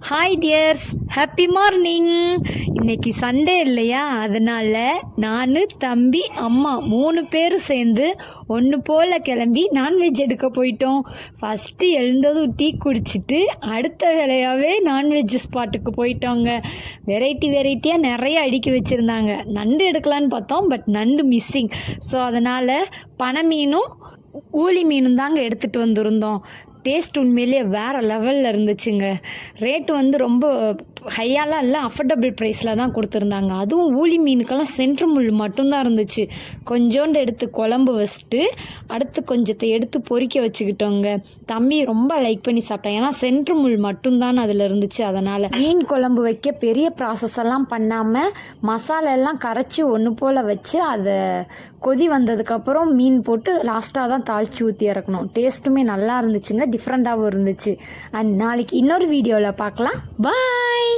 Hi tears, happy morning. இன்னைக்கு Sunday இல்லையா, அதனால் நான், தம்பி, அம்மா 3 பேரும் சேர்ந்து ஒன்று போல் கிளம்பி நான்வெஜ் எடுக்க போயிட்டோம். ஃபஸ்ட்டு எழுந்ததும் டீ குடிச்சிட்டு அடுத்த வேலையாகவே நான்வெஜ் ஸ்பாட்டுக்கு போயிட்டோங்க. வெரைட்டியாக நிறைய அடுக்கி வச்சுருந்தாங்க. நண்டு எடுக்கலான்னு பார்த்தோம், பட் நண்டு மிஸ்ஸிங். ஸோ அதனால் பனை மீனும் ஊளி மீனும் தாங்க எடுத்துகிட்டு வந்திருந்தோம். டேஸ்ட் உண்மையிலேயே வேறு லெவலில் இருந்துச்சுங்க. ரேட்டு ரொம்ப ஹையாலாம் இல்லை, அஃபோர்டபுள் ப்ரைஸில் தான் கொடுத்துருந்தாங்க. அதுவும் ஊளி மீனுக்கெல்லாம் சென்ட்ரு முள் மட்டும்தான் இருந்துச்சு. கொஞ்சோண்டு எடுத்து குழம்பு வச்சுட்டு அடுத்து கொஞ்சத்தை எடுத்து பொரிக்க வச்சுக்கிட்டோங்க. தம்பி ரொம்ப லைக் பண்ணி சாப்பிட்டான், ஏன்னா சென்ட்ரு முள் மட்டும்தான் அதில் இருந்துச்சு. அதனால் மீன் குழம்பு வைக்க பெரிய ப்ராசஸ் எல்லாம் பண்ணாமல் மசாலா எல்லாம் கரைச்சி ஒன்று போல் வச்சு அதை கொதி வந்ததுக்கப்புறம் மீன் போட்டு லாஸ்ட்டாக தான் தாளித்து ஊற்றி இறக்கணும். டேஸ்ட்டுமே நல்லா இருந்துச்சுங்க, டிஃப்ரெண்ட்டாகவும் இருந்துச்சு. அண்ட் நாளைக்கு இன்னொரு வீடியோவில் பார்க்கலாம். பாய்.